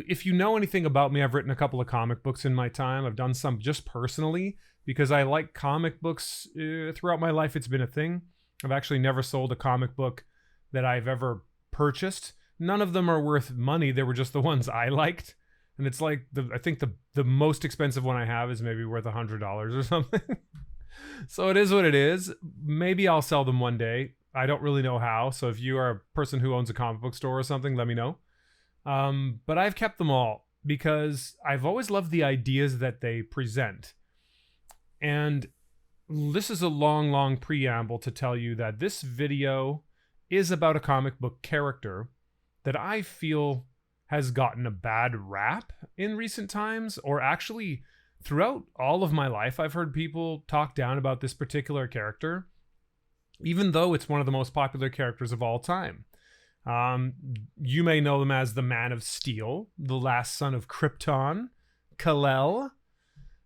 if you know anything about me, I've written a couple of comic books in my time. I've done some just personally because I like comic books. Throughout my life, it's been a thing. I've actually never sold a comic book that I've ever purchased. None of them are worth money. They were just the ones I liked. And it's like, I think the most expensive one I have is maybe worth $100 or something. So it is what it is. Maybe I'll sell them one day. I don't really know how. So if you are a person who owns a comic book store or something, let me know. But I've kept them all because I've always loved the ideas that they present. And this is a long, long preamble to tell you that this video is about a comic book character that I feel has gotten a bad rap in recent times, or actually throughout all of my life, I've heard people talk down about this particular character, even though it's one of the most popular characters of all time. You may know him as the Man of Steel, the last son of Krypton, Kal-El.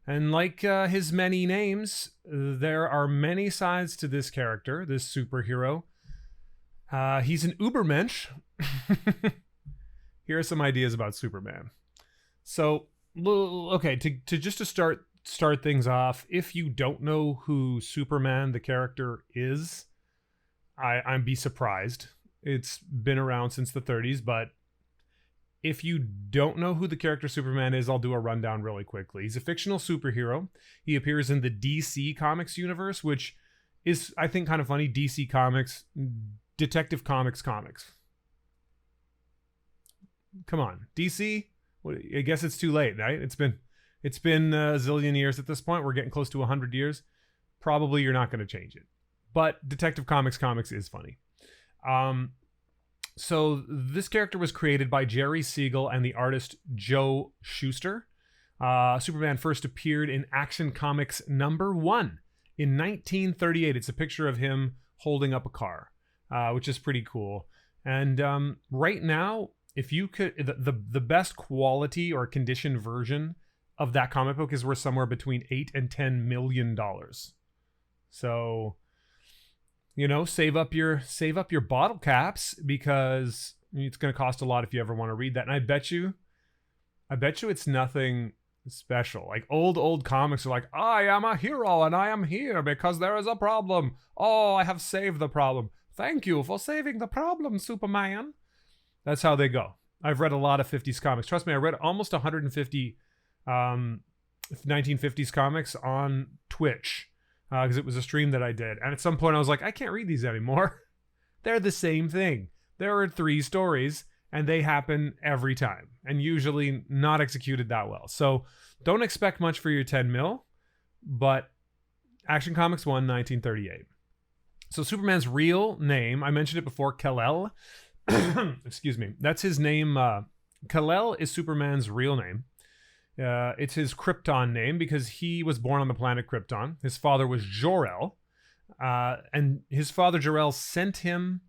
And like his many names, there are many sides to this character, this superhero. He's an Ubermensch. Here are some ideas about Superman. So, okay, to start things off, if you don't know who Superman the character is, I'd be surprised. It's been around since the 30s, but if you don't know who the character Superman is, I'll do a rundown really quickly. He's a fictional superhero. He appears in the DC Comics universe, which is, I think, kind of funny. DC Comics, Detective Comics. Come on, DC. I guess it's too late, right? It's been a zillion years at this point. We're getting close to 100 years. Probably you're not going to change it. But Detective Comics is funny. So this character was created by Jerry Siegel and the artist Joe Shuster. Superman first appeared in Action Comics #1 in 1938. It's a picture of him holding up a car, which is pretty cool. And right now, if you could, the best quality or condition version of that comic book is worth somewhere between $8 and $10 million. So, save up your bottle caps, because it's going to cost a lot if you ever want to read that. And I bet you it's nothing special. Like old comics are like, I am a hero and I am here because there is a problem. Oh, I have saved the problem. Thank you for saving the problem, Superman. That's how they go. I've read a lot of 50s comics. Trust me, I read almost 150 1950s comics on Twitch because it was a stream that I did. And at some point I was like, I can't read these anymore. They're the same thing. There are 3 stories and they happen every time and usually not executed that well. So don't expect much for your 10 mil, but Action Comics 1, 1938. So Superman's real name, I mentioned it before, Kal-El. Excuse me. That's his name. Kal-El is Superman's real name. It's his Krypton name because he was born on the planet Krypton. His father was Jor-El. And his father Jor-El sent him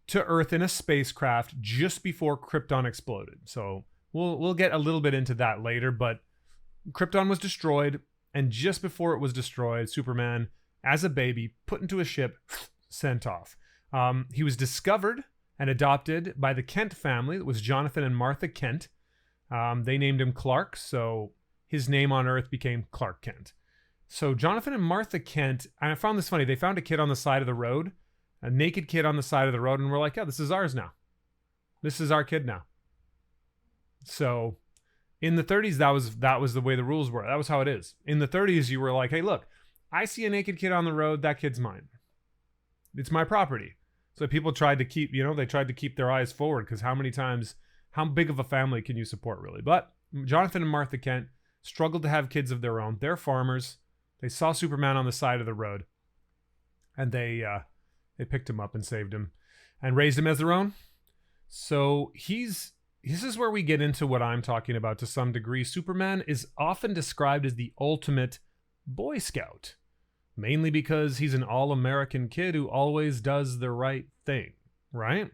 to Earth in a spacecraft just before Krypton exploded. So we'll get a little bit into that later, but Krypton was destroyed, and just before it was destroyed, Superman, as a baby, put into a ship, sent off. He was discovered and adopted by the Kent family. It was Jonathan and Martha Kent. They named him Clark, so his name on Earth became Clark Kent. So Jonathan and Martha Kent, and I found this funny, they found a kid on the side of the road, a naked kid on the side of the road, and we're like, yeah, this is ours now. This is our kid now. So in the 30s, that was the way the rules were. That was how it is. In the 30s, you were like, hey, look, I see a naked kid on the road, that kid's mine. It's my property. So people tried to keep, they tried to keep their eyes forward, because how big of a family can you support, really? But Jonathan and Martha Kent struggled to have kids of their own. They're farmers. They saw Superman on the side of the road, and they picked him up and saved him and raised him as their own. So this is where we get into what I'm talking about to some degree. Superman is often described as the ultimate Boy Scout, mainly because he's an all-American kid who always does the right thing, right?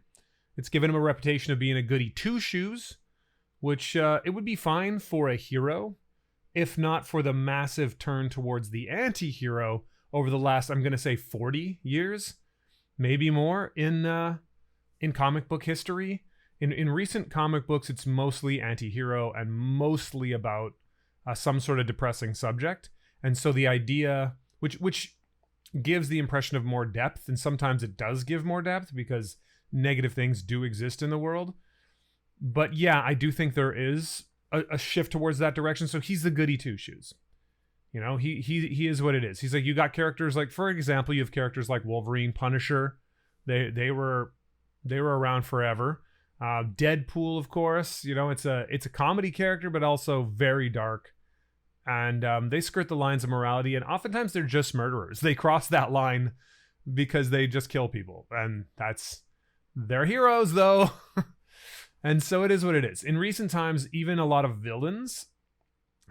It's given him a reputation of being a goody two-shoes, which it would be fine for a hero, if not for the massive turn towards the anti-hero over the last, I'm going to say 40 years, maybe more, in comic book history. In recent comic books, it's mostly anti-hero and mostly about some sort of depressing subject. And so the idea, which gives the impression of more depth, and sometimes it does give more depth because negative things do exist in the world. But yeah, I do think there is a shift towards that direction. So he's the goody two shoes. You know, he is what it is. He's like, you got characters like, for example, you have characters like Wolverine, Punisher. They were around forever. Deadpool, of course. You know, it's a comedy character, but also very dark. And they skirt the lines of morality, and oftentimes they're just murderers. They cross that line because they just kill people, and they're heroes, though. And so it is what it is. In recent times, even a lot of villains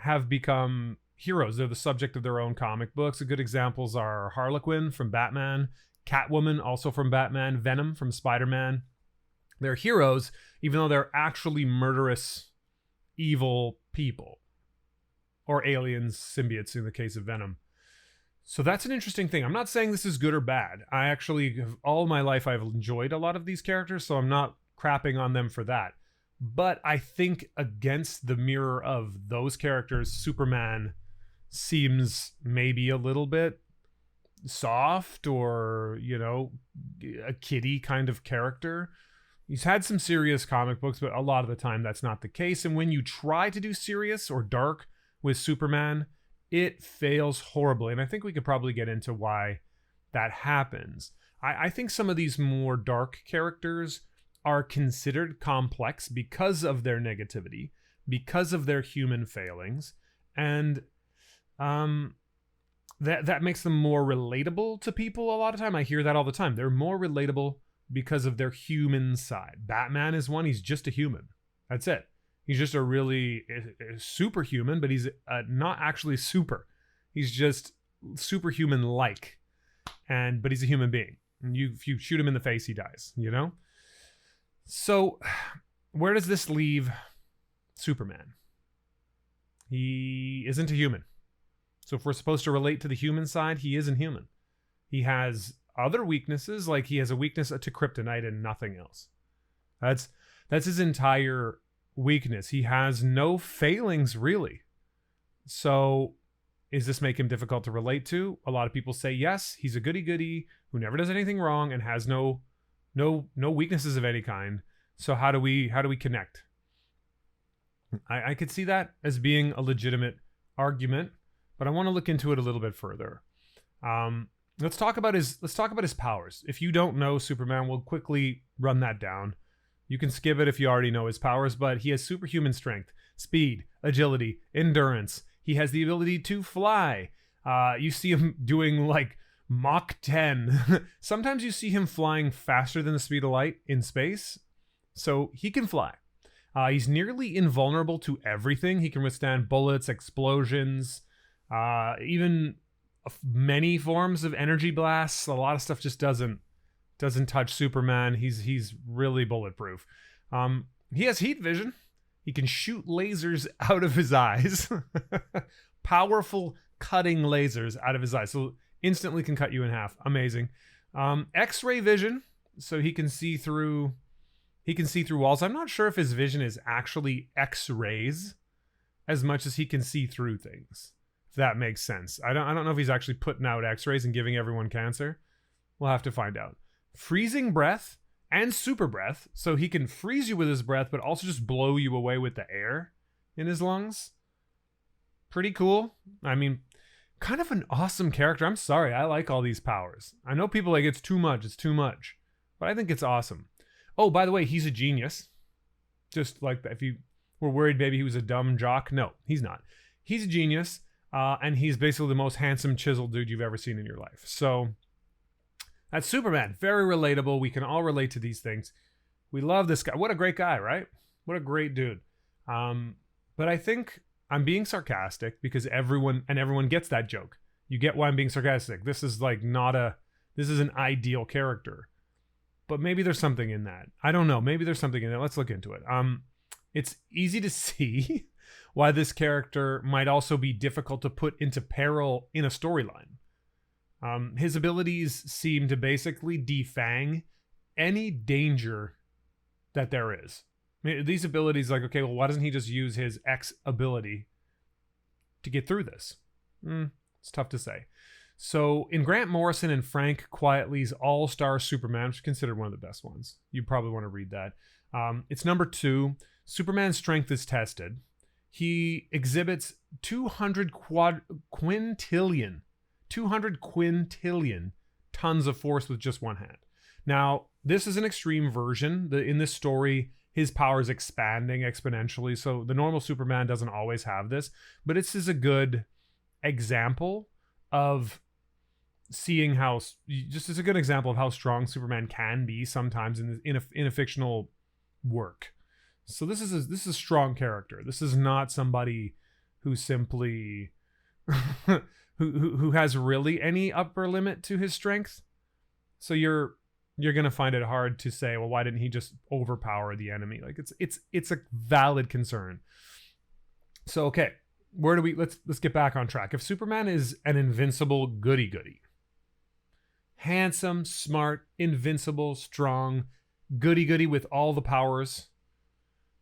have become heroes. They're the subject of their own comic books. Good examples are Harlequin from Batman, Catwoman, also from Batman, Venom from Spider-Man. They're heroes, even though they're actually murderous, evil people. Or aliens, symbiotes in the case of Venom. So that's an interesting thing. I'm not saying this is good or bad. I actually, all my life, I've enjoyed a lot of these characters, so I'm not crapping on them for that. But I think against the mirror of those characters, Superman seems maybe a little bit soft, or, you know, a kiddie kind of character. He's had some serious comic books, but a lot of the time that's not the case. And when you try to do serious or dark with Superman, it fails horribly. And I think we could probably get into why that happens. I think some of these more dark characters are considered complex because of their negativity, because of their human failings, and that makes them more relatable to people a lot of time. I hear that all the time. They're more relatable because of their human side. Batman is one. He's just a human. That's it. He's just a really superhuman, but he's not actually super. He's just superhuman-like, but he's a human being. And if you shoot him in the face, he dies, you know? So where does this leave Superman? He isn't a human. So if we're supposed to relate to the human side, he isn't human. He has other weaknesses, like he has a weakness to kryptonite and nothing else. That's his entire weakness. He has no failings, really. So does this make him difficult to relate to? A lot of people say yes, he's a goody-goody who never does anything wrong and has no weaknesses of any kind. So how do we connect? I could see that as being a legitimate argument, but I want to look into it a little bit further. Let's talk about his powers. If you don't know Superman, we'll quickly run that down. You can skip it if you already know his powers, but he has superhuman strength, speed, agility, endurance. He has the ability to fly. You see him doing like Mach 10. Sometimes you see him flying faster than the speed of light in space. So he can fly. He's nearly invulnerable to everything. He can withstand bullets, explosions, even many forms of energy blasts. A lot of stuff just doesn't touch Superman. He's really bulletproof. He has heat vision. He can shoot lasers out of his eyes. Powerful cutting lasers out of his eyes. So instantly can cut you in half. Amazing. X-ray vision, so he can see through walls. I'm not sure if his vision is actually X-rays as much as he can see through things. If that makes sense. I don't know if he's actually putting out X-rays and giving everyone cancer. We'll have to find out. Freezing breath and super breath, so he can freeze you with his breath but also just blow you away with the air in his lungs. Pretty cool. I mean, kind of an awesome character. I'm sorry, I like all these powers. I know people like it's too much, but I think it's awesome. Oh, by the way, he's a genius. Just like if you were worried maybe he was a dumb jock. No, he's not. He's a genius, and he's basically the most handsome, chiseled dude you've ever seen in your life. So that's Superman. Very relatable. We can all relate to these things. We love this guy. What a great guy, right? What a great dude. But I think I'm being sarcastic because everyone gets that joke. You get why I'm being sarcastic. This is an ideal character. But maybe there's something in that. I don't know. Maybe there's something in it. Let's look into it. It's easy to see why this character might also be difficult to put into peril in a storyline. His abilities seem to basically defang any danger that there is. I mean, these abilities, like, okay, well, why doesn't he just use his X ability to get through this? It's tough to say. So in Grant Morrison and Frank Quitely's All-Star Superman, which is considered one of the best ones, you probably want to read that. It's number 2. Superman's strength is tested. He exhibits 200 quintillion tons of force with just one hand. Now, this is an extreme version. In this story, his power is expanding exponentially, so the normal Superman doesn't always have this, but this is a good example of seeing how, just as a good example of how strong Superman can be sometimes in a fictional work. So this is a strong character. This is not somebody who simply who has really any upper limit to his strength. So you're gonna find it hard to say, well, why didn't he just overpower the enemy? Like it's a valid concern. So okay, where do we let's get back on track. If Superman is an invincible goody-goody, handsome, smart, invincible, strong, goody-goody with all the powers,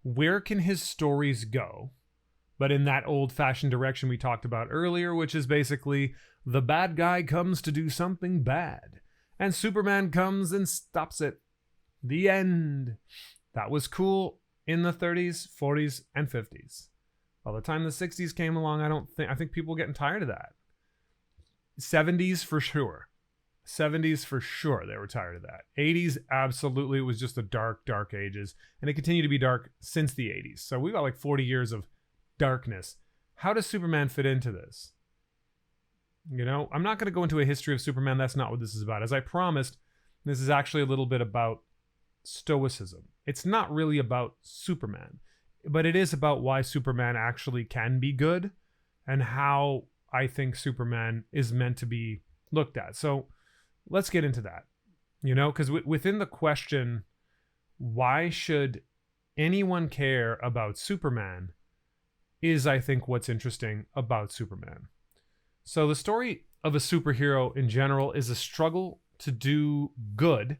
where can his stories go? But in that old-fashioned direction we talked about earlier, which is basically the bad guy comes to do something bad, and Superman comes and stops it. The end. That was cool in the 30s, 40s, and 50s. By the time the 60s came along, I think people were getting tired of that. 70s for sure. 70s for sure, they were tired of that. 80s, absolutely, it was just the dark, dark ages. And it continued to be dark since the 80s. So we've got like 40 years of darkness. How does Superman fit into this? You know, I'm not going to go into a history of Superman. That's not what this is about. As I promised, this is actually a little bit about stoicism. It's not really about Superman, but it is about why Superman actually can be good and how I think Superman is meant to be looked at. So let's get into that, you know, because within the question, why should anyone care about Superman, is, I think, what's interesting about Superman. So the story of a superhero in general is a struggle to do good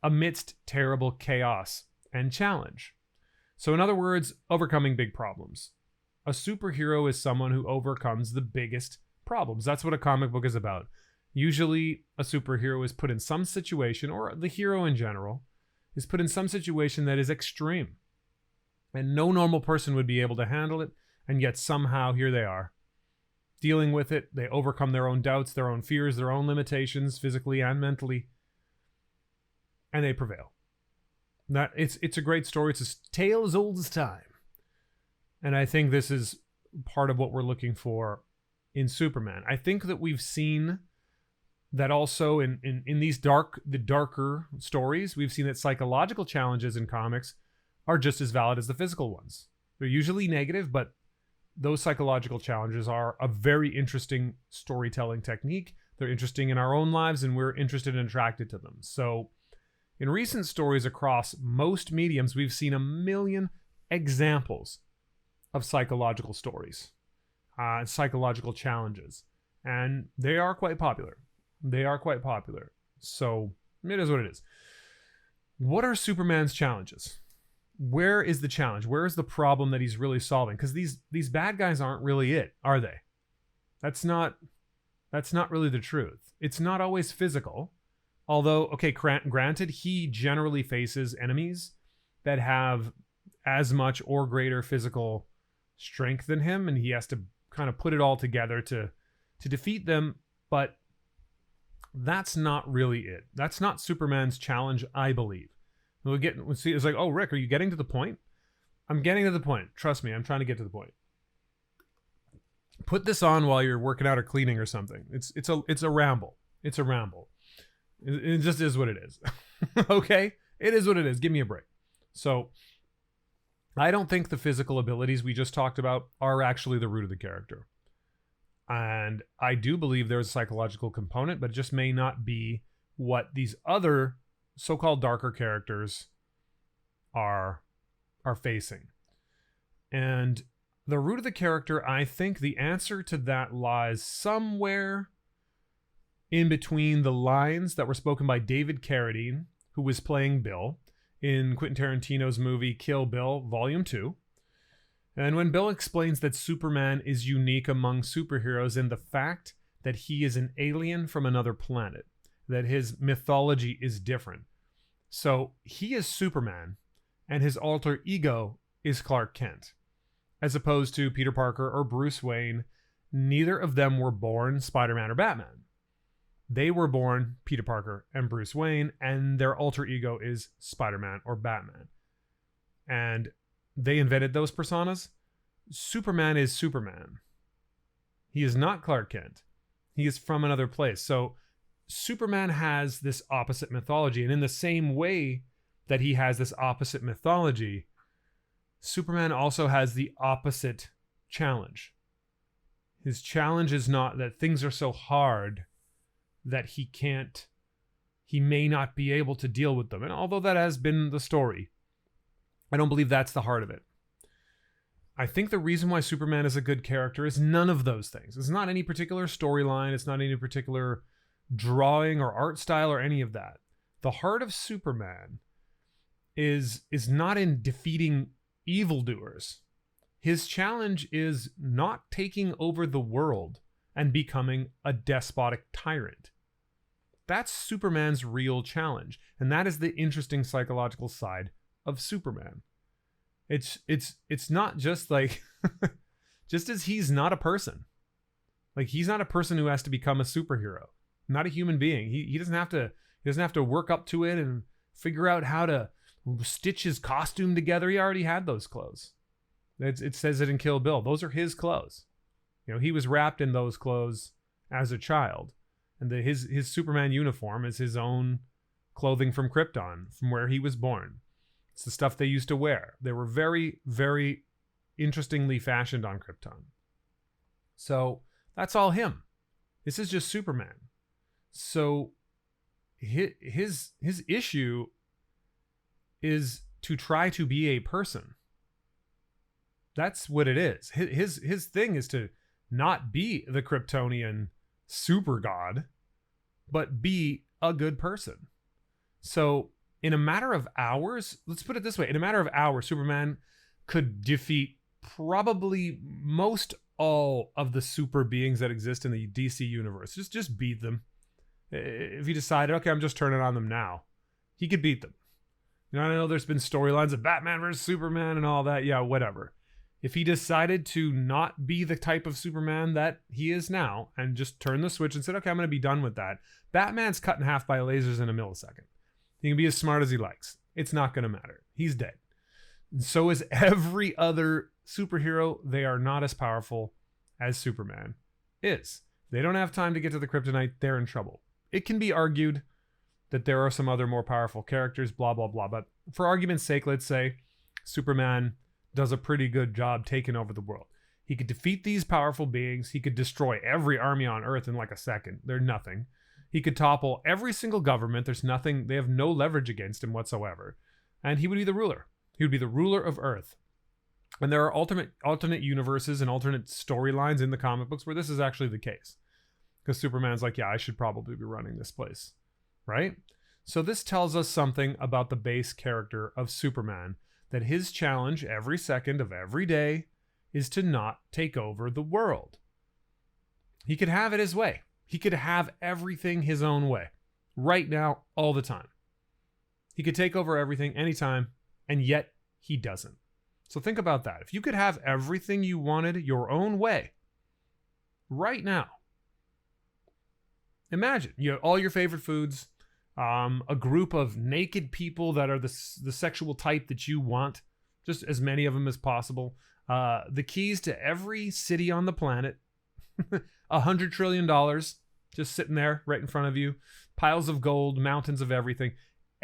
amidst terrible chaos and challenge. So in other words, overcoming big problems. A superhero is someone who overcomes the biggest problems. That's what a comic book is about. Usually a superhero is put in some situation, or the hero in general is put in some situation that is extreme, and no normal person would be able to handle it, and yet somehow here they are dealing with it. They overcome their own doubts, their own fears, their own limitations, physically and mentally, and they prevail. It's a great story. It's a tale as old as time, and I think this is part of what we're looking for in Superman. I think that we've seen that also in these darker stories, we've seen that psychological challenges in comics are just as valid as the physical ones. They're usually negative, but those psychological challenges are a very interesting storytelling technique. They're interesting in our own lives, and we're interested and attracted to them. So in recent stories across most mediums, we've seen a million examples of psychological stories, psychological challenges, and they are quite popular. So it is what it is. What are Superman's challenges? Where is the challenge? Where is the problem that he's really solving? Because these bad guys aren't really it, are they? That's not really the truth. It's not always physical. Although, okay, granted, he generally faces enemies that have as much or greater physical strength than him, and he has to kind of put it all together to defeat them, but that's not really it. That's not Superman's challenge, I believe. We'll see. It's like, oh, Rick, are you getting to the point? I'm getting to the point. Trust me, I'm trying to get to the point. Put this on while you're working out or cleaning or something. It's a ramble. It's a ramble. It just is what it is. Okay? It is what it is. Give me a break. So I don't think the physical abilities we just talked about are actually the root of the character. And I do believe there's a psychological component, but it just may not be what these other so-called darker characters are facing. And the root of the character, I think the answer to that lies somewhere in between the lines that were spoken by David Carradine, who was playing Bill, in Quentin Tarantino's movie Kill Bill Volume 2. And when Bill explains that Superman is unique among superheroes in the fact that he is an alien from another planet, that his mythology is different. So he is Superman, and his alter ego is Clark Kent. As opposed to Peter Parker or Bruce Wayne, neither of them were born Spider-Man or Batman. They were born Peter Parker and Bruce Wayne, and their alter ego is Spider-Man or Batman. And they invented those personas. Superman is Superman. He is not Clark Kent. He is from another place. So Superman has this opposite mythology. And in the same way that he has this opposite mythology, Superman also has the opposite challenge. His challenge is not that things are so hard that he may not be able to deal with them. And although that has been the story, I don't believe that's the heart of it. I think the reason why Superman is a good character is none of those things. It's not any particular storyline. It's not any particular drawing or art style or any of that. The heart of Superman is not in defeating evildoers. His challenge is not taking over the world and becoming a despotic tyrant. That's Superman's real challenge. And that is the interesting psychological side of Superman. It's not just like, just as he's not a person. Like, he's not a person who has to become a superhero. Not a human being. He doesn't have to work up to it and figure out how to stitch his costume together. He already had those clothes. It says it in Kill Bill. Those are his clothes. You know, he was wrapped in those clothes as a child. And his Superman uniform is his own clothing from Krypton, from where he was born. It's the stuff they used to wear. They were very, very interestingly fashioned on Krypton. So that's all him. This is just Superman. So his issue is to try to be a person. That's what it is. His thing is to not be the Kryptonian super god, but be a good person. So in a matter of hours, let's put it this way, in a matter of hours, Superman could defeat probably most all of the super beings that exist in the DC universe. Just beat them. If he decided, okay, I'm just turning on them now, he could beat them. You know, I know there's been storylines of Batman versus Superman and all that. Yeah, whatever. If he decided to not be the type of Superman that he is now and just turn the switch and said, okay, I'm going to be done with that, Batman's cut in half by lasers in a millisecond. He can be as smart as he likes. It's not going to matter. He's dead. And so is every other superhero. They are not as powerful as Superman is. They don't have time to get to the kryptonite. They're in trouble. It can be argued that there are some other more powerful characters, blah, blah, blah. But for argument's sake, let's say Superman does a pretty good job taking over the world. He could defeat these powerful beings. He could destroy every army on Earth in like a second. They're nothing. He could topple every single government. There's nothing. They have no leverage against him whatsoever. And he would be the ruler. He would be the ruler of Earth. And there are alternate universes and alternate storylines in the comic books where this is actually the case. Because Superman's like, yeah, I should probably be running this place. Right? So this tells us something about the base character of Superman, that his challenge every second of every day is to not take over the world. He could have it his way. He could have everything his own way. Right now, all the time. He could take over everything anytime, and yet he doesn't. So think about that. If you could have everything you wanted your own way, right now, imagine you have all your favorite foods, a group of naked people that are the sexual type that you want, just as many of them as possible, the keys to every city on the planet, $100 trillion just sitting there right in front of you, piles of gold, mountains of everything,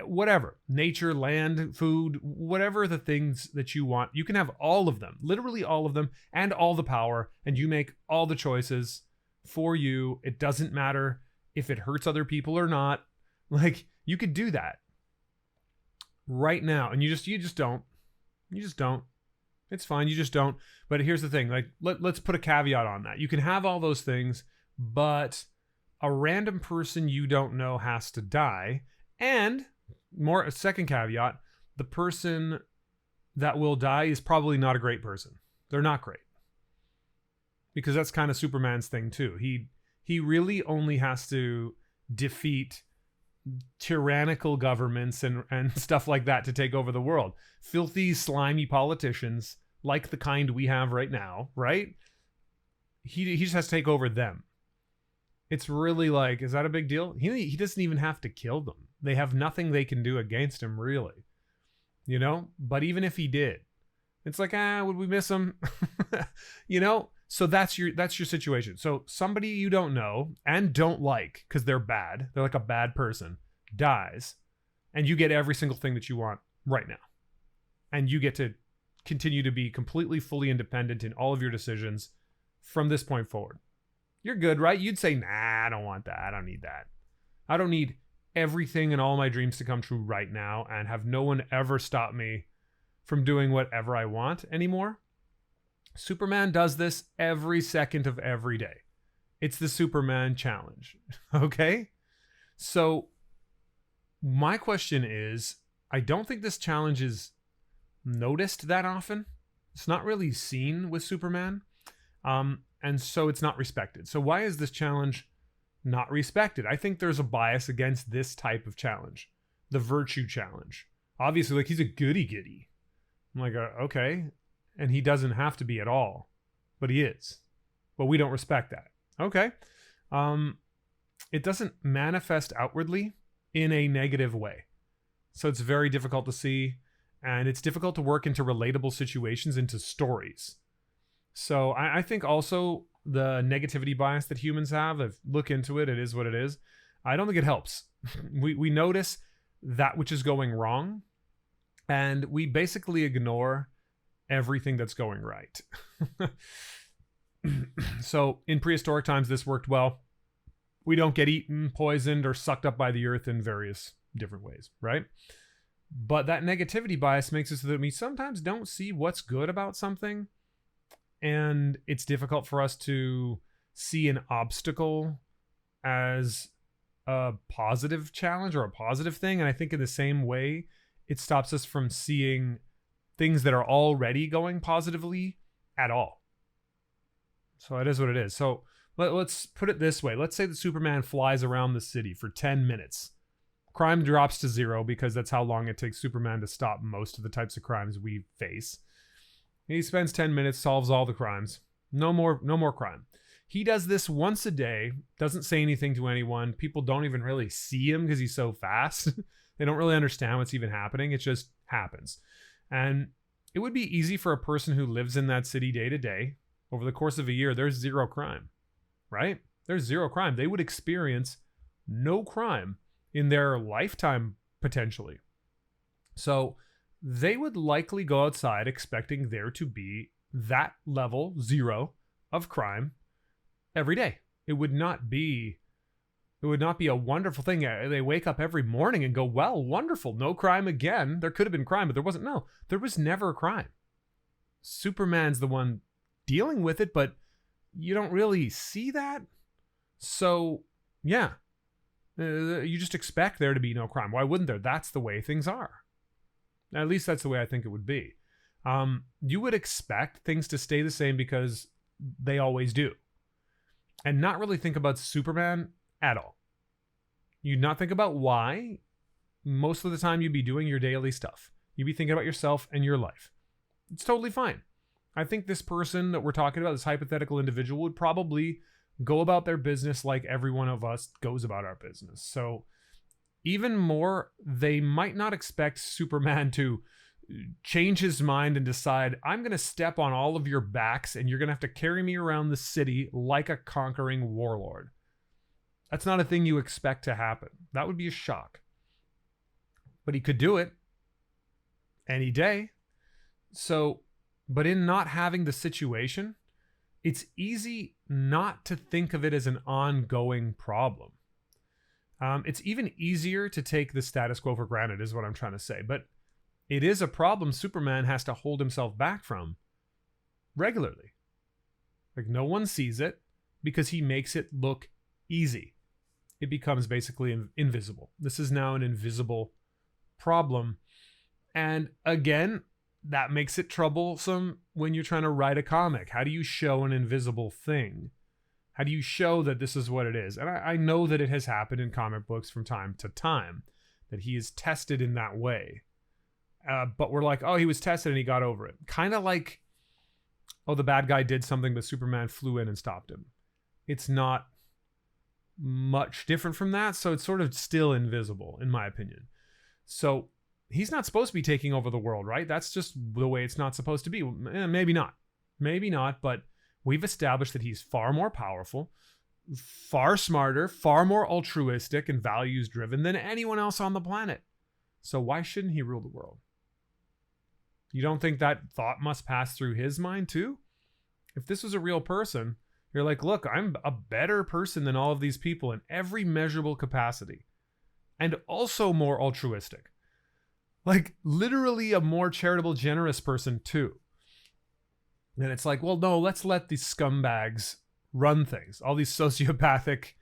whatever, nature, land, food, whatever the things that you want, you can have all of them, literally all of them, and all the power, and you make all the choices for you. It doesn't matter if it hurts other people or not. Like, you could do that right now, and you just don't. It's fine, you just don't. But here's the thing, like, let's put a caveat on that. You can have all those things, but a random person you don't know has to die. And a second caveat, the person that will die is probably not a great person. They're not great. Because that's kind of Superman's thing too. He really only has to defeat tyrannical governments and stuff like that to take over the world. Filthy, slimy politicians like the kind we have right now, right? He just has to take over them. It's really like, is that a big deal? He doesn't even have to kill them. They have nothing they can do against him, really. You know? But even if he did, it's like, would we miss him? You know? So that's your situation. So somebody you don't know and don't like, because they're bad, they're like a bad person, dies, and you get every single thing that you want right now. And you get to continue to be completely, fully independent in all of your decisions from this point forward. You're good, right? You'd say, nah, I don't want that. I don't need that. I don't need everything and all my dreams to come true right now and have no one ever stop me from doing whatever I want anymore. Superman does this every second of every day. It's the Superman challenge. Okay? So my question is, I don't think this challenge is noticed that often. It's not really seen with Superman. And so it's not respected. So why is this challenge not respected? I think there's a bias against this type of challenge. The virtue challenge. Obviously, like, he's a goody-goody. I'm like, okay. And he doesn't have to be at all. But he is. But we don't respect that. Okay. It doesn't manifest outwardly in a negative way. So it's very difficult to see. And it's difficult to work into relatable situations, into stories. So I think also the negativity bias that humans have, if look into it, it is what it is. I don't think it helps. We notice that which is going wrong, and we basically ignore everything that's going right. So in prehistoric times, this worked well. We don't get eaten, poisoned, or sucked up by the earth in various different ways, right? But that negativity bias makes it so that we sometimes don't see what's good about something. And it's difficult for us to see an obstacle as a positive challenge or a positive thing. And I think in the same way, it stops us from seeing things that are already going positively at all. So it is what it is. So let's put it this way. Let's say that Superman flies around the city for 10 minutes. Crime drops to 0 because that's how long it takes Superman to stop most of the types of crimes we face. He spends 10 minutes, solves all the crimes. No more crime. He does this once a day, doesn't say anything to anyone. People don't even really see him because he's so fast. They don't really understand what's even happening. It just happens. And it would be easy for a person who lives in that city day to day. Over the course of a year, there's 0 crime, right? There's 0 crime. They would experience no crime in their lifetime, potentially. So they would likely go outside expecting there to be that level 0 of crime every day. It would not be a wonderful thing. They wake up every morning and go, well, wonderful, no crime again. There could have been crime, but there wasn't. No, there was never a crime. Superman's the one dealing with it, but you don't really see that. So, yeah, you just expect there to be no crime. Why wouldn't there? That's the way things are. At least that's the way I think it would be. You would expect things to stay the same because they always do. And not really think about Superman at all. You'd not think about why. Most of the time you'd be doing your daily stuff. You'd be thinking about yourself and your life. It's totally fine. I think this person that we're talking about, this hypothetical individual, would probably go about their business like every one of us goes about our business. So even more, they might not expect Superman to change his mind and decide, I'm going to step on all of your backs and you're going to have to carry me around the city like a conquering warlord. That's not a thing you expect to happen. That would be a shock. But he could do it any day. So, but in not having the situation, it's easy not to think of it as an ongoing problem. It's even easier to take the status quo for granted, is what I'm trying to say. But it is a problem Superman has to hold himself back from regularly. Like, no one sees it because he makes it look easy. It becomes basically invisible. This is now an invisible problem. And again, that makes it troublesome when you're trying to write a comic. How do you show an invisible thing? How do you show that this is what it is? And I know that it has happened in comic books from time to time, that he is tested in that way. But we're like, oh, he was tested and he got over it. Kind of like, oh, the bad guy did something, but Superman flew in and stopped him. It's not much different from that, so it's sort of still invisible, in my opinion. So he's not supposed to be taking over the world, right? That's just the way it's not supposed to be. Maybe not, but we've established that he's far more powerful, far smarter, far more altruistic and values driven than anyone else on the planet. So why shouldn't he rule the world? You don't think that thought must pass through his mind too? If this was a real person, you're like, look, I'm a better person than all of these people in every measurable capacity. And also more altruistic. Like, literally a more charitable, generous person too. And it's like, well, no, let's let these scumbags run things. All these sociopathic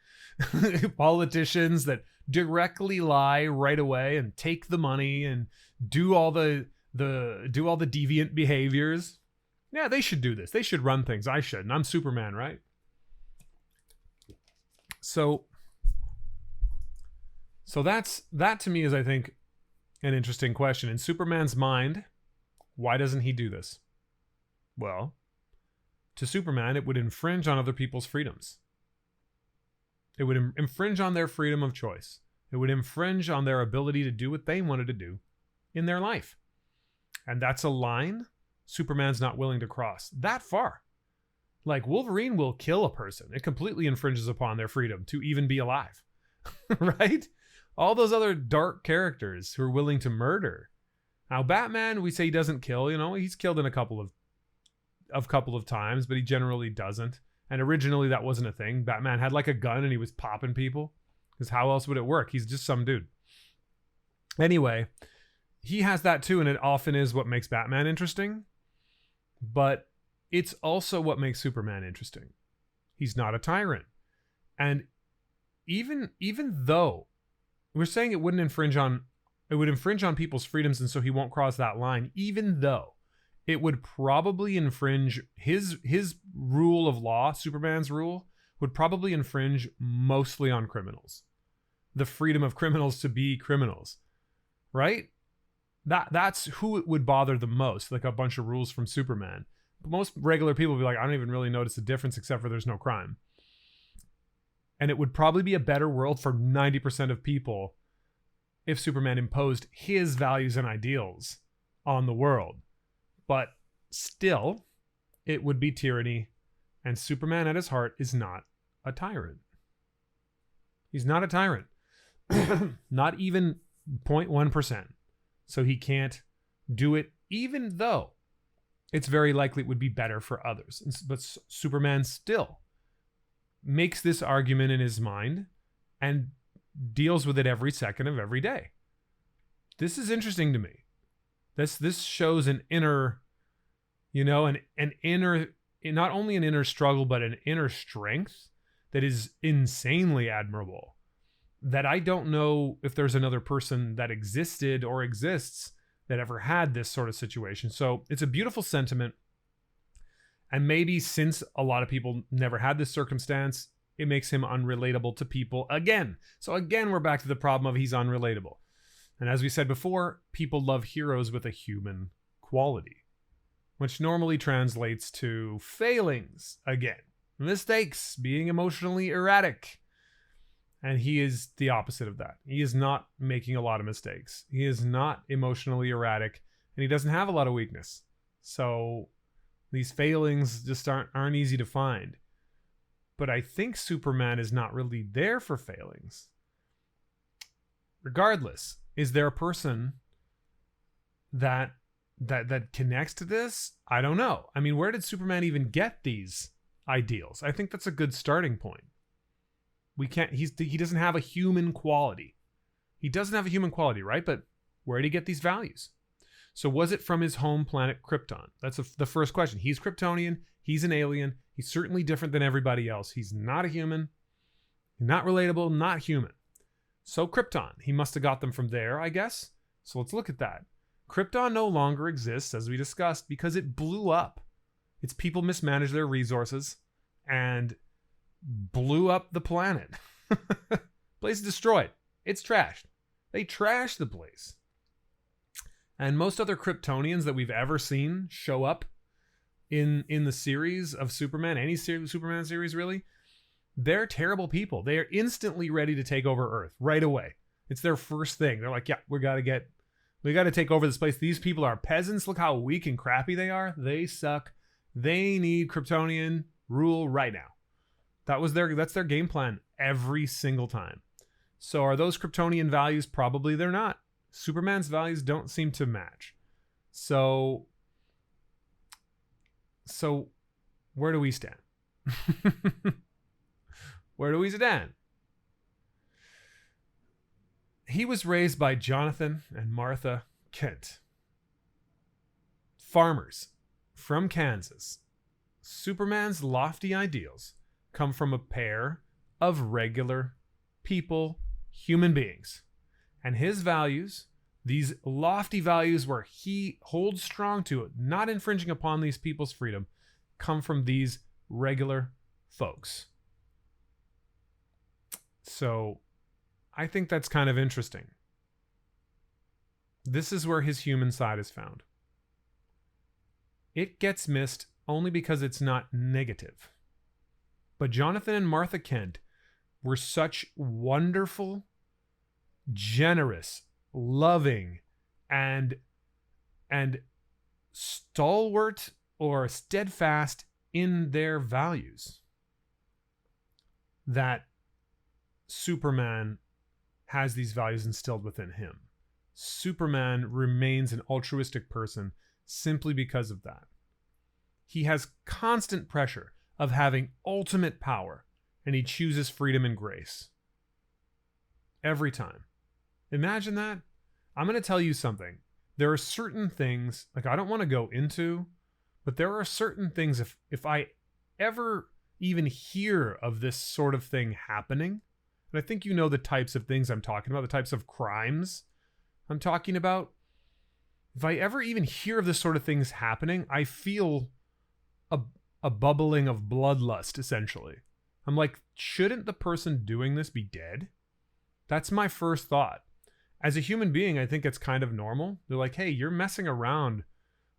politicians that directly lie right away and take the money and do all the deviant behaviors. Yeah, they should do this. They should run things. I shouldn't. I'm Superman, right? So that to me is, I think, an interesting question. In Superman's mind, why doesn't he do this? Well, to Superman, it would infringe on other people's freedoms. It would infringe on their freedom of choice. It would infringe on their ability to do what they wanted to do in their life. And that's a line Superman's not willing to cross that far. Like, Wolverine will kill a person. It completely infringes upon their freedom to even be alive. Right? All those other dark characters who are willing to murder. Now, Batman, we say he doesn't kill. You know, he's killed in a couple of times, but he generally doesn't. And originally that wasn't a thing. Batman had like a gun and he was popping people. Because how else would it work? He's just some dude. Anyway, he has that too, and it often is what makes Batman interesting. But it's also what makes Superman interesting. He's not a tyrant. And even though we're saying it would infringe on people's freedoms, and so he won't cross that line, even though it would probably infringe his rule of law, Superman's rule, would probably infringe mostly on criminals. The freedom of criminals to be criminals. Right? That's who it would bother the most, like a bunch of rules from Superman. But most regular people would be like, I don't even really notice the difference except for there's no crime. And it would probably be a better world for 90% of people if Superman imposed his values and ideals on the world. But still, it would be tyranny, and Superman at his heart is not a tyrant. He's not a tyrant. Not even 0.1%. So he can't do it, even though it's very likely it would be better for others. But Superman still makes this argument in his mind and deals with it every second of every day. This is interesting to me. This shows an inner, an inner, not only an inner struggle, but an inner strength that is insanely admirable. That I don't know if there's another person that existed or exists that ever had this sort of situation. So it's a beautiful sentiment. And maybe since a lot of people never had this circumstance, it makes him unrelatable to people again. So again, we're back to the problem of he's unrelatable. And as we said before, people love heroes with a human quality, which normally translates to failings again. Mistakes, being emotionally erratic. And he is the opposite of that. He is not making a lot of mistakes. He is not emotionally erratic, and he doesn't have a lot of weakness. So these failings just aren't easy to find. But I think Superman is not really there for failings. Regardless, is there a person that connects to this? I don't know. I mean, where did Superman even get these ideals? I think that's a good starting point. He doesn't have a human quality. He doesn't have a human quality, right? But where did he get these values? So was it from his home planet Krypton? That's the first question. He's Kryptonian. He's an alien. He's certainly different than everybody else. He's not a human. Not relatable, not human. So Krypton, he must have got them from there, I guess. So let's look at that. Krypton no longer exists, as we discussed, because it blew up. Its people mismanaged their resources and blew up the planet. Place destroyed. It's trashed. They trashed the place. And most other Kryptonians that we've ever seen show up in the series of Superman, any Superman series really, they're terrible people. They are instantly ready to take over Earth right away. It's their first thing. They're like, yeah, we got to take over this place. These people are peasants. Look how weak and crappy they are. They suck. They need Kryptonian rule right now. That's their game plan every single time. So are those Kryptonian values? Probably they're not. Superman's values don't seem to match. So where do we stand? Where do we stand? He was raised by Jonathan and Martha Kent. Farmers from Kansas. Superman's lofty ideals come from a pair of regular people, human beings. And his values, these lofty values where he holds strong to it, not infringing upon these people's freedom, come from these regular folks. So I think that's kind of interesting. This is where his human side is found. It gets missed only because it's not negative. But Jonathan and Martha Kent were such wonderful, generous, loving, and stalwart or steadfast in their values that Superman has these values instilled within him. Superman remains an altruistic person simply because of that. He has constant pressure of having ultimate power, and he chooses freedom and grace. Every time. Imagine that. I'm going to tell you something. There are certain things, like I don't want to go into, but there are certain things, if I ever even hear of this sort of thing happening, and I think you know the types of things I'm talking about, the types of crimes I'm talking about. If I ever even hear of this sort of things happening, I feel a bubbling of bloodlust, essentially. I'm like, shouldn't the person doing this be dead? That's my first thought. As a human being, I think it's kind of normal. They're like, hey, you're messing around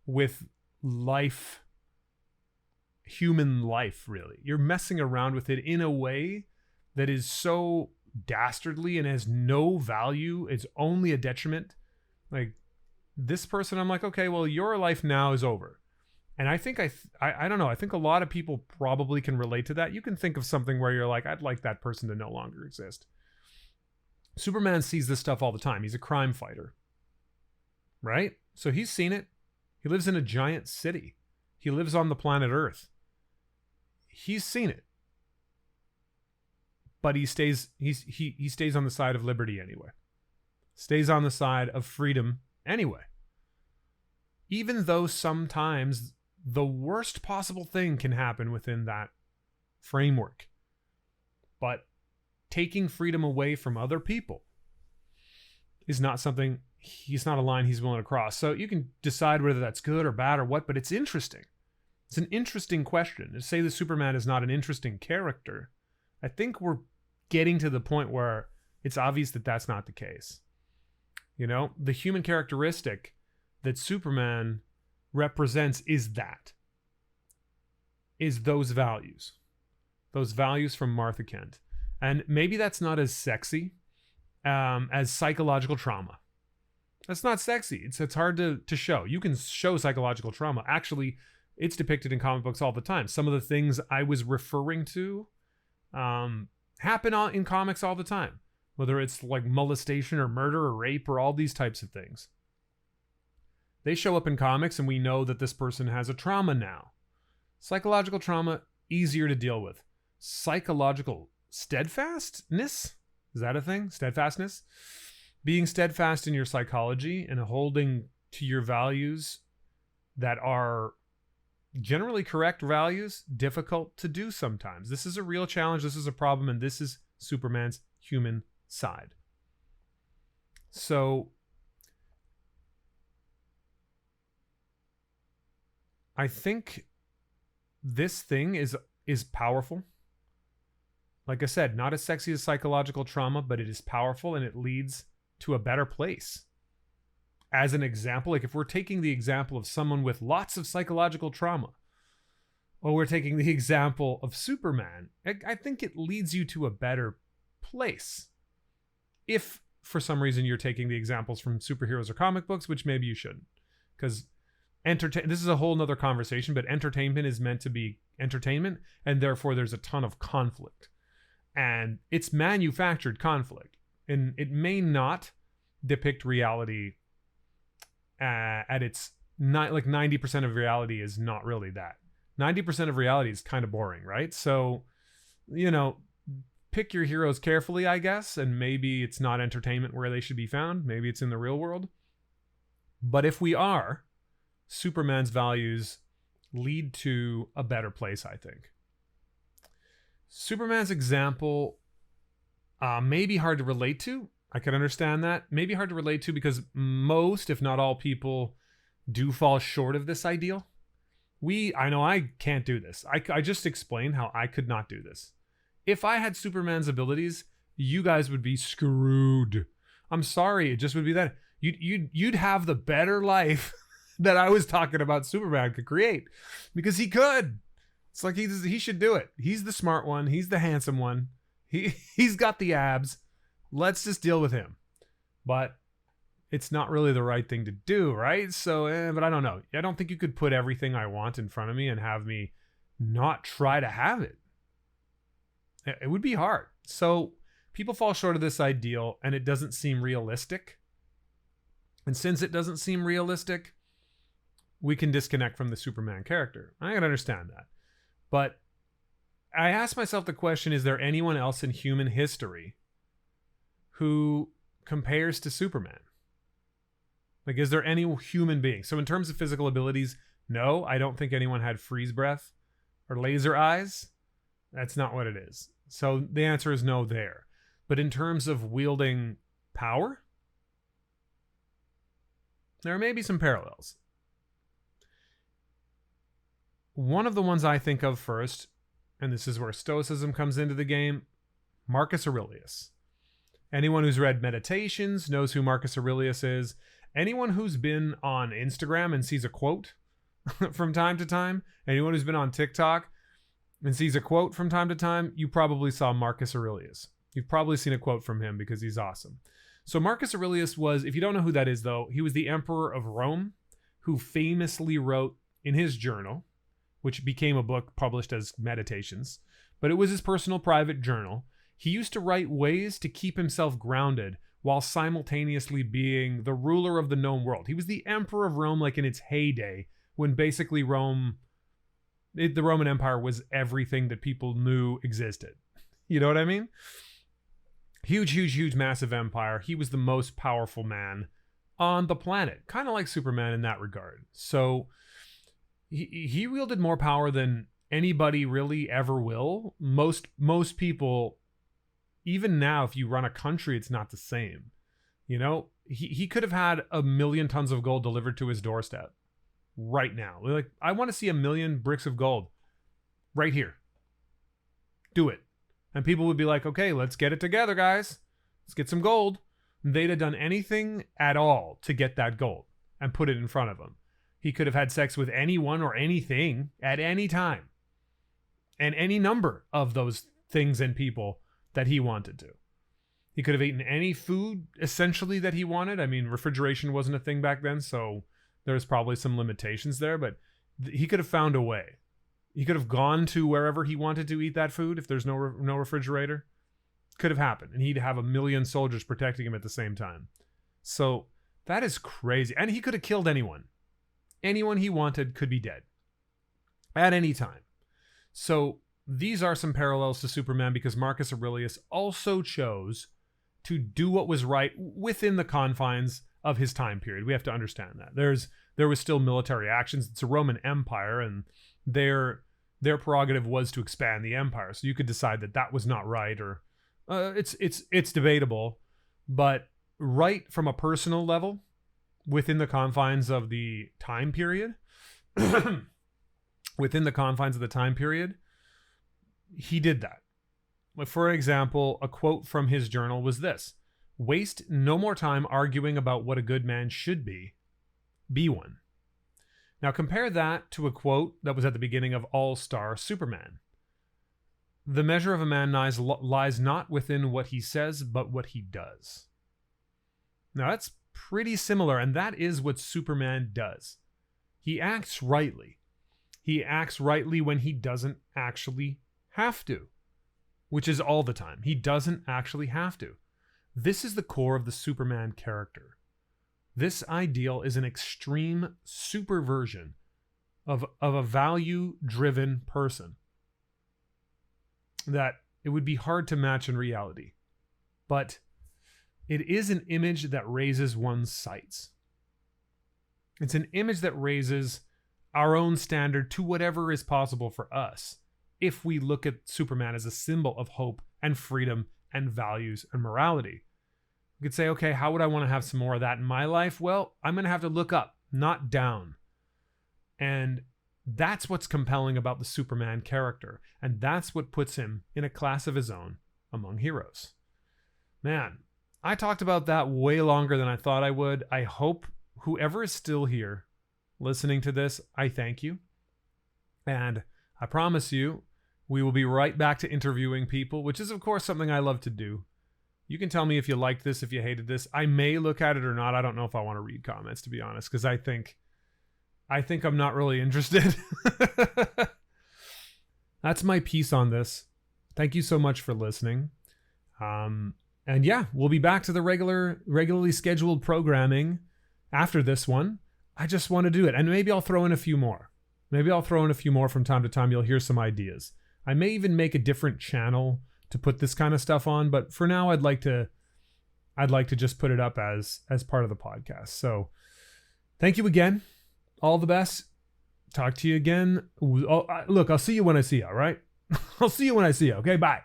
with life, human life, really. You're messing around with it in a way that is so dastardly and has no value. It's only a detriment. Like this person, I'm like, okay, well, your life now is over. And I think I don't know. I think a lot of people probably can relate to that. You can think of something where you're like, I'd like that person to no longer exist. Superman sees this stuff all the time. He's a crime fighter, right? So he's seen it. He lives in a giant city. He lives on the planet Earth. He's seen it. But he stays on the side of liberty anyway. Stays on the side of freedom anyway. Even though sometimes the worst possible thing can happen within that framework. But taking freedom away from other people is not something, he's not a line he's willing to cross. So you can decide whether that's good or bad or what, but it's interesting. It's an interesting question. To say that Superman is not an interesting character, I think we're getting to the point where it's obvious that that's not the case. You know, the human characteristic that Superman represents is those values from Martha Kent. And maybe that's not as sexy as psychological trauma. That's not sexy. It's hard to show. You can show psychological trauma. Actually, it's depicted in comic books all the time. Some of the things I was referring to happen in comics all the time. Whether it's like molestation or murder or rape or all these types of things. They show up in comics and we know that this person has a trauma now. Psychological trauma, easier to deal with. Psychological steadfastness? Is that a thing? Steadfastness? Being steadfast in your psychology and holding to your values that are generally correct values, difficult to do sometimes. This is a real challenge. This is a problem, and this is Superman's human side. So I think this thing is powerful. Like I said, not as sexy as psychological trauma, but it is powerful and it leads to a better place. As an example, like if we're taking the example of someone with lots of psychological trauma, or we're taking the example of Superman, I think it leads you to a better place. If for some reason you're taking the examples from superheroes or comic books, which maybe you shouldn't, because this is a whole nother conversation, but entertainment is meant to be entertainment, and therefore there's a ton of conflict. And it's manufactured conflict, and it may not depict reality at its not like 90% of reality is not really that. 90% of reality is kind of boring, right? So, pick your heroes carefully, I guess, and maybe it's not entertainment where they should be found. Maybe it's in the real world. But if we are, Superman's values lead to a better place, I think. Superman's example may be hard to relate to. I can understand that. Maybe hard to relate to because most, if not all people, do fall short of this ideal. I know I can't do this. I just explained how I could not do this. If I had Superman's abilities, you guys would be screwed. I'm sorry, it just would be that. You'd have the better life that I was talking about Superman could create, because he could. It's like he should do it. He's the smart one. He's the handsome one. He's got the abs. Let's just deal with him. But it's not really the right thing to do, right? So, but I don't know. I don't think you could put everything I want in front of me and have me not try to have it. It would be hard. So people fall short of this ideal, and it doesn't seem realistic. And since it doesn't seem realistic, we can disconnect from the Superman character. I can understand that. But I ask myself the question, is there anyone else in human history who compares to Superman? Like, is there any human being? So in terms of physical abilities, no, I don't think anyone had freeze breath or laser eyes. That's not what it is. So the answer is no there. But in terms of wielding power, there may be some parallels. One of the ones I think of first, and this is where Stoicism comes into the game, Marcus Aurelius. Anyone who's read Meditations knows who Marcus Aurelius is. Anyone who's been on Instagram and sees a quote from time to time, anyone who's been on TikTok and sees a quote from time to time, you probably saw Marcus Aurelius. You've probably seen a quote from him because he's awesome. So Marcus Aurelius was, if you don't know who that is though, he was the emperor of Rome who famously wrote in his journal, which became a book published as Meditations, but it was his personal private journal. He used to write ways to keep himself grounded while simultaneously being the ruler of the known world. He was the emperor of Rome like in its heyday, when basically the Roman Empire was everything that people knew existed. You know what I mean? Huge, massive empire. He was the most powerful man on the planet, kind of like Superman in that regard. So he wielded more power than anybody really ever will. Most people, even now, if you run a country, it's not the same. You know, he could have had 1 million tons of gold delivered to his doorstep right now. Like, I want to see 1 million bricks of gold right here. Do it. And people would be like, okay, let's get it together, guys. Let's get some gold. They'd have done anything at all to get that gold and put it in front of him. He could have had sex with anyone or anything at any time. And any number of those things and people that he wanted to. He could have eaten any food, essentially, that he wanted. I mean, refrigeration wasn't a thing back then, so there's probably some limitations there, but he could have found a way. He could have gone to wherever he wanted to eat that food if there's no refrigerator. Could have happened, and he'd have 1 million soldiers protecting him at the same time. So that is crazy. And he could have killed anyone. Anyone he wanted could be dead at any time. So these are some parallels to Superman, because Marcus Aurelius also chose to do what was right within the confines of his time period. We have to understand that. There was still military actions. It's a Roman Empire, and their prerogative was to expand the empire. So you could decide that was not right, or it's debatable. But right from a personal level, within the confines of the time period, within the confines of the time period, he did that. Like, for example, a quote from his journal was this: "Waste no more time arguing about what a good man should be one." Now compare that to a quote that was at the beginning of All-Star Superman. "The measure of a man lies not within what he says, but what he does." Now that's pretty similar, and that is what Superman does. He acts rightly. He acts rightly when he doesn't actually have to, which is all the time. He doesn't actually have to. This is the core of the Superman character. This ideal is an extreme superversion of a value-driven person that it would be hard to match in reality. But it is an image that raises one's sights. It's an image that raises our own standard to whatever is possible for us if we look at Superman as a symbol of hope and freedom and values and morality. We could say, okay, how would I want to have some more of that in my life? Well, I'm going to have to look up, not down. And that's what's compelling about the Superman character. And that's what puts him in a class of his own among heroes. Man, I talked about that way longer than I thought I would. I hope whoever is still here listening to this, I thank you. And I promise you, we will be right back to interviewing people, which is, of course, something I love to do. You can tell me if you liked this, if you hated this. I may look at it or not. I don't know if I want to read comments, to be honest, because I think I'm not really interested. That's my piece on this. Thank you so much for listening. And yeah, we'll be back to the regularly scheduled programming after this one. I just want to do it. And maybe I'll throw in a few more. From time to time. You'll hear some ideas. I may even make a different channel to put this kind of stuff on, but for now I'd like to just put it up as part of the podcast. So thank you again. All the best. Talk to you again. Look, I'll see you when I see you, all right? I'll see you when I see you. Okay, bye.